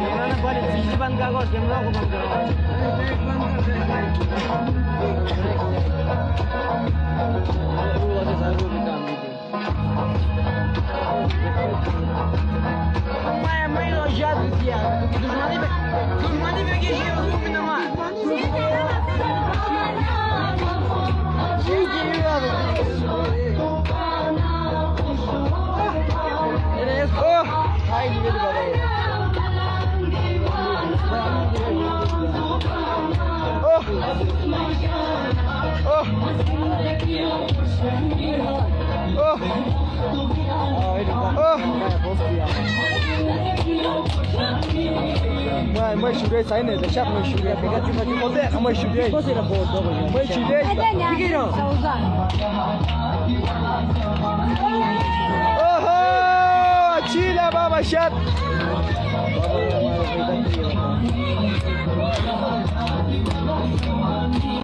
Gimana balik simpan kagos yang aku bang. Main lo jadu dia. Durmani be geçiyor kumina ma. Şey geliyor. Oh, haydi beni baba. Oh. Oh. Oh. Mới chụp đây sai này để chắc mới chụp đây cái chúng ta chỉ có thể không mới chụp đây mới chụp đây cái gì đâu oh chi là baba shot